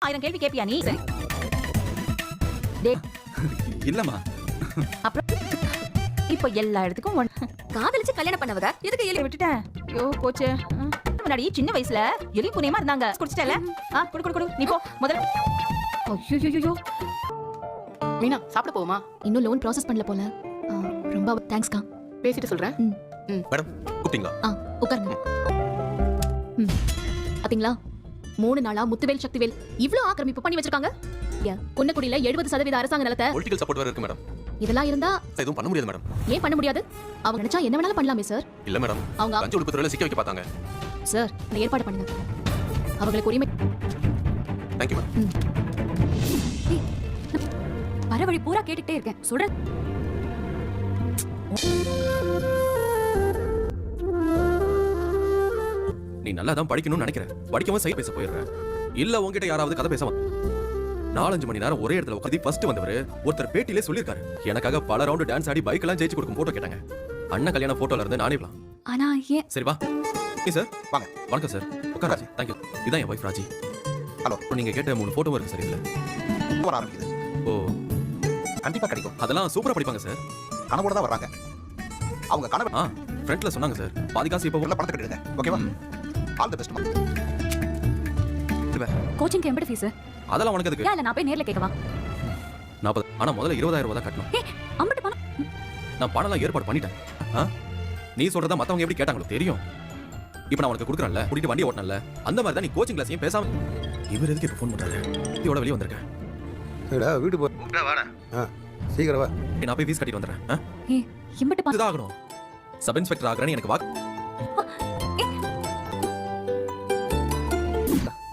1000 கேள்வி கேப்பியா நீ? சரி இல்லம்மா. அப்புறம் இப்போ எல்லா இடத்துக்கும் காதலிச்சு கல்யாணம் பண்ணவங்க எதுக்கு எலி விட்டுட்டேன். ஐயோ போச்சே. முன்னாடி சின்ன வயசுல எலி புனியமா இருந்தாங்க. குடிச்சிட்டல? குடு குடு குடு. நீ போ முதல்ல. ஐயோ மீனா சாப்பிட போவோமா? இன்னும் லோன் ப்ராசஸ் பண்ணல போல. ரொம்ப தேங்க்ஸ்க்கா. பேசிட்டு சொல்றேன். மேடம் கூப்பிட்டீங்களா? உட்காருங்க. பாத்தீங்களா 3 நாளா முத்துவேல் சக்திவேல் இவ்ளோ ஆக்கிரமிப்பு பண்ணி வச்சிருக்காங்க. குன்னக்குடியில 70% அரசாங்க நிலத்தை பொலிட்டிக்கல் சப்போர்ட் வேற இருக்கு மேடம். இதெல்லாம் இருந்தா எதுவும் பண்ண முடியாது மேடம். ஏன் பண்ண முடியாது? அவங்க நினைச்சா என்ன வேணாலும் பண்ணலாமே சார். இல்ல மேடம், அவங்க லஞ்ச ஒழிப்பு துறையில சிக்க வைக்க பார்த்தாங்க. சார் நான் ஏற்பாடு பண்ணுங்க. அவங்களுக்கு உரிமை. Thank you madam. வர வழி பூரா கேட்டுட்டே இருக்கேன். சொல்றேன். நீ நல்லா தான் படிக்கணும்னு நினைக்கிறேன். படிக்கவும் செய்ய பேச போயிடுற. இல்ல உன்கிட்ட யாராவது கதை பேச 4-5 மணி நேரம் ஒரே இடத்துல உட்காந்து ஃபர்ஸ்ட் வந்தவர் ஒருத்தர் பேட்டிலே சொல்லிருக்காரு. எனக்காக பல ரவுண்ட் டான்ஸ் ஆடி பைக் எல்லாம் ஜெயிச்சு கொடுக்கும் போட்டோ கேட்டாங்க. அண்ணன் கல்யாண போட்டோல இருந்து நானே விடலாம். ஆனா ஏன்? சரி வா. ஏ சார் வாங்க. வணக்கம் சார். உட்கார ராஜி. Thank you. இதான் என் வைஃப் ராஜி. ஹலோ. நீங்க கேட்ட 3 போட்டோவும் இருக்கு சார் இதுல. வர ஆரம்பிக்குது. ஓ கண்டிப்பா கிடைக்கும். அதெல்லாம் சூப்பரா படிப்பாங்க சார். கனவோட தான் வர்றாங்க. அவங்க கனவு ஃப்ரண்ட்ல சொன்னாங்க சார். பாதி காசு இப்ப உள்ள பணத்தை கட்டிடுங்க. ஓகேவா? All the best. கோச்சிங்க்கு எம்படி ஃபீஸ்? அதெல்லாம் உனக்கு எதுக்கு? இல்ல நான் போய் நேர்ல கேட்கவா? 40. ஆனா முதல்ல 20000 ரூபாய் தான் கட்டணும். அம்பட்டு பணம் நான் பணம்லாம் ஏற்பாடு பண்ணிட்டேன். நீ சொல்றதா மத்தவங்க எப்படி கேட்டாங்களோ தெரியும். இப்போ நான் உனக்கு கொடுக்குறேன்ல, கூட்டிட்டு வண்டி ஓட்டனல்ல, அந்த மாதிரி தான் நீ கோச்சிங் கிளாஸையும் பேசாம. இவர் எதுக்கு இப்போ ஃபோன் பண்றாரு? இதோட வெளிய வந்திருக்கேன். ஏடா வீட்டு போ. வாடா. சீக்கிரம் வா. நான் போய் ஃபீஸ் கட்டிட்டு வந்துறேன். எம்பட்டு பணம் இதாகணும். சப் இன்ஸ்பெக்டர் ஆகறேன்னு எனக்கு வா.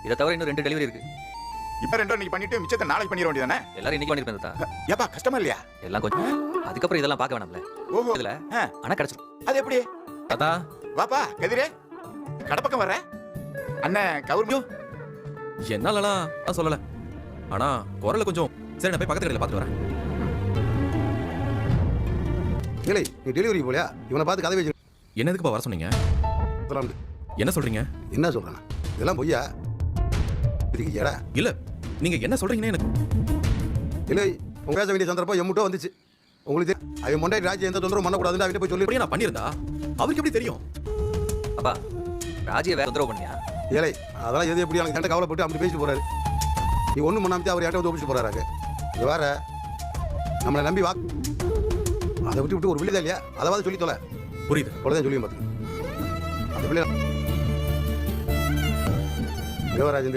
இத தவிர இன்னும் 2 டெலிவரி இருக்கு. இப்ப 2 இன்னைக்கு பண்ணிட்டு மிச்சத்தை நாளைக்கு பண்ணிர வேண்டியதானே? எல்லாரும் இன்னைக்கு பண்ணிருப்பேன் தாத்தா. ஏப்பா கஷ்டமா இல்லையா? எல்லாம் கொஞ்சம் அதுக்கப்புறம் இதெல்லாம் பார்க்க வேணாம்ல. ஓஹோ. இதுல அண்ணா கிடைச்சிடும். அது எப்படி? தாத்தா வாப்பா கதிரே. கடப்பக்கம் வர்ற. அண்ணன் கவுர்மியோ என்னாலலாம் நான் சொல்லல. ஆனா குரல்ல கொஞ்சம் சரி நான் போய் பக்கத்து கடையில பார்த்துட்டு வரேன். இல்லை நீ டெலிவரி போலையா? இவனை பார்த்து கதை வச்சு என்ன எதுக்குப்பா வர சொன்னீங்க? என்ன சொல்றீங்க? என்ன சொல்றானா? இதெல்லாம் பொய்யா? இருக்கீடா? இல்ல நீங்க என்ன சொல்றீங்கன்னு எனக்கு இல்லை. உங்க பேச வேண்டிய சந்தர்ப்பம் எம்முட்டோ வந்துச்சு. உங்களுக்கு அவன் மொண்டாடி ராஜ்யம் எந்த தொந்தரவும் பண்ணக்கூடாதுன்னு அவன்கிட்ட போய் சொல்லி அப்படியே நான் பண்ணியிருந்தா அவருக்கு எப்படி தெரியும்? அப்பா ராஜியை வேற தொந்தரவு பண்ணியா? ஏழை அதெல்லாம் எது எப்படி எனக்கு கவலைப்பட்டு அப்படி பேசிட்டு போறாரு. நீ ஒன்றும் பண்ணாமத்தி அவர் யார்ட்ட வந்து ஒப்பிச்சு போறாரு. இது வேற நம்மளை நம்பி வா. அதை விட்டு ஒரு பிள்ளை இல்லையா? அதாவது சொல்லி தொலை. புரியுது. அவ்வளோதான் சொல்லியும் பார்த்துங்க. அந்த பிள்ளை யுவராஜ்